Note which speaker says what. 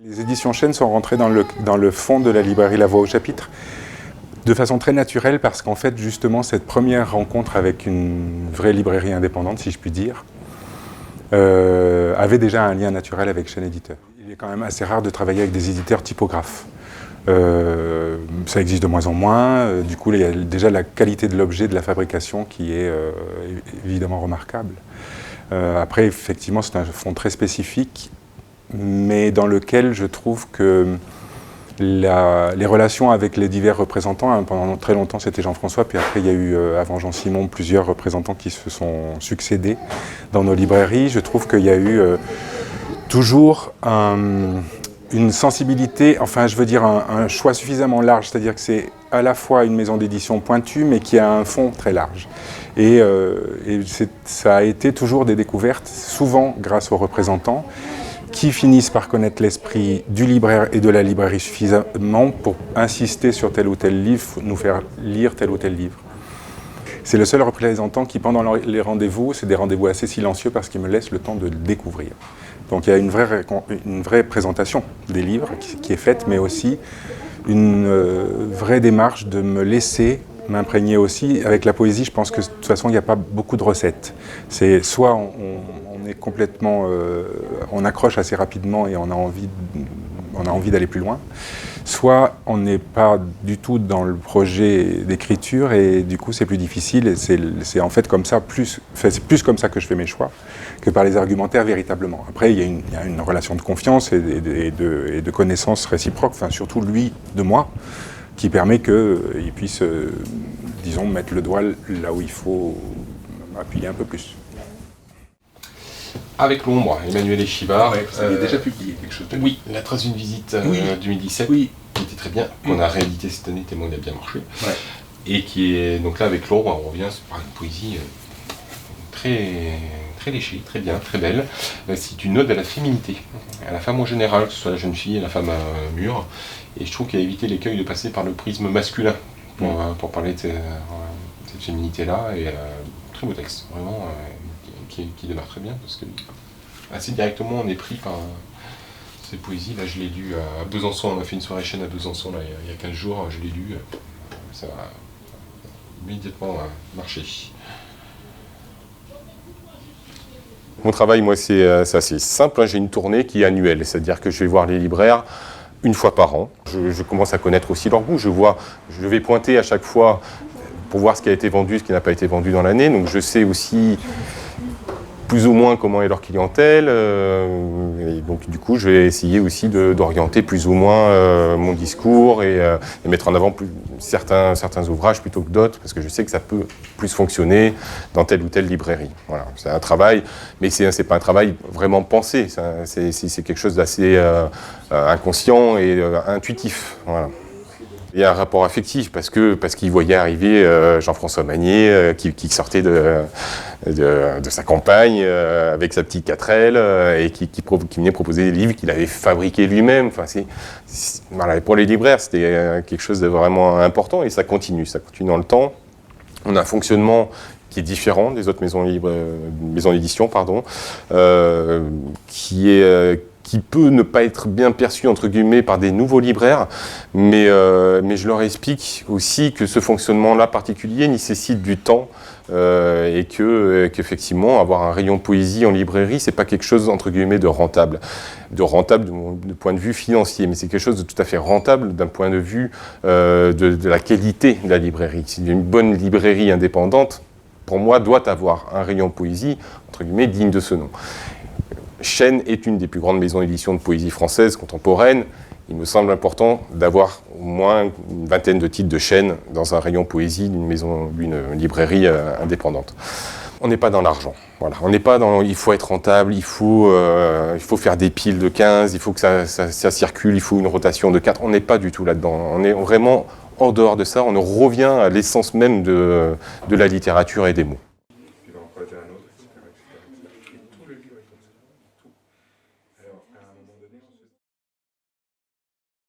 Speaker 1: Les éditions Chênes sont rentrées dans le fond de la librairie La Voix au chapitre de façon très naturelle parce qu'en fait, justement, cette première rencontre avec une vraie librairie indépendante, si je puis dire, avait déjà un lien naturel avec Chênes Éditeur. Il est quand même assez rare de travailler avec des éditeurs typographes. Ça existe de moins en moins. Du coup, il y a déjà la qualité de l'objet, de la fabrication qui est évidemment remarquable. Après, effectivement, c'est un fond très spécifique, mais dans lequel je trouve que les relations avec les divers représentants, pendant très longtemps c'était Jean-François, puis après il y a eu, avant Jean-Simon, plusieurs représentants qui se sont succédés dans nos librairies. Je trouve qu'il y a eu toujours une sensibilité, enfin je veux dire un choix suffisamment large, c'est-à-dire que c'est à la fois une maison d'édition pointue, mais qui a un fond très large. Et ça a été toujours des découvertes, souvent grâce aux représentants, qui finissent par connaître l'esprit du libraire et de la librairie suffisamment pour insister sur tel ou tel livre, nous faire lire tel ou tel livre. C'est le seul représentant qui, pendant les rendez-vous, c'est des rendez-vous assez silencieux parce qu'il me laisse le temps de le découvrir. Donc il y a une vraie présentation des livres qui est faite, mais aussi une vraie démarche de me laisser m'imprégner aussi. Avec la poésie, je pense que de toute façon, il n'y a pas beaucoup de recettes. C'est soit on est complètement, on accroche assez rapidement et on a envie d'aller plus loin, soit on n'est pas du tout dans le projet d'écriture et du coup c'est plus difficile. Et c'est en fait comme ça, c'est plus comme ça que je fais mes choix que par les argumentaires véritablement. Après, il y a une relation de confiance et de connaissance réciproque, enfin surtout lui de moi, qui permet qu'il puisse, disons, mettre le doigt là où il faut appuyer un peu plus.
Speaker 2: Avec l'ombre, Emmanuel Échivard.
Speaker 1: Ouais, vous avez déjà publié quelque chose de...
Speaker 2: Oui, La trace d'une visite 2017,
Speaker 1: oui.
Speaker 2: Qui était très bien, qu'on a réédité cette année, tellement il a bien marché.
Speaker 1: Ouais.
Speaker 2: Et qui est, donc là avec l'ombre, on revient par une poésie très léchée, très bien, très belle. C'est une ode à la féminité, à la femme en général, que ce soit la jeune fille et la femme mûre. Et je trouve qu'il a évité l'écueil de passer par le prisme masculin pour parler de cette féminité-là. Et très beau texte, vraiment, qui démarre très bien, parce que assez directement on est pris par ces poésies. Là je l'ai lu à Besançon, on a fait une soirée Chênes à Besançon là, il y a 15 jours, je l'ai lu, ça a immédiatement marché. Mon travail, moi, c'est assez simple, hein. J'ai une tournée qui est annuelle, c'est-à-dire que je vais voir les libraires une fois par an. Je commence à connaître aussi leur goût. Je vais pointer à chaque fois pour voir ce qui a été vendu, ce qui n'a pas été vendu dans l'année. Donc je sais aussi plus ou moins comment est leur clientèle. Et donc du coup, je vais essayer aussi d'orienter plus ou moins mon discours et mettre en avant certains ouvrages plutôt que d'autres, parce que je sais que ça peut plus fonctionner dans telle ou telle librairie. Voilà, c'est un travail, mais c'est pas un travail vraiment pensé. C'est quelque chose d'assez inconscient et intuitif. Voilà. Il y a un rapport affectif parce qu'il voyait arriver Jean-François Magnier qui sortait de sa campagne avec sa petite 4L et qui venait proposer des livres qu'il avait fabriqués lui-même. Enfin, voilà, pour les libraires, c'était quelque chose de vraiment important et ça continue dans le temps. On a un fonctionnement qui est différent des autres maisons d'édition, qui peut ne pas être bien perçu, entre guillemets, par des nouveaux libraires, mais je leur explique aussi que ce fonctionnement-là particulier nécessite du temps et qu'effectivement, avoir un rayon poésie en librairie, c'est pas quelque chose, entre guillemets, de rentable de point de vue financier, mais c'est quelque chose de tout à fait rentable d'un point de vue de la qualité de la librairie. Une bonne librairie indépendante, pour moi, doit avoir un rayon poésie, entre guillemets, digne de ce nom. Chênes est une des plus grandes maisons d'édition de poésie française contemporaine. Il me semble important d'avoir au moins une vingtaine de titres de Chênes dans un rayon poésie d'une librairie indépendante. On n'est pas dans l'argent. Voilà. On n'est pas dans il faut être rentable, il faut faire des piles de 15, il faut que ça circule, il faut une rotation de 4. On n'est pas du tout là-dedans. On est vraiment en dehors de ça. On revient à l'essence même de la littérature et des mots.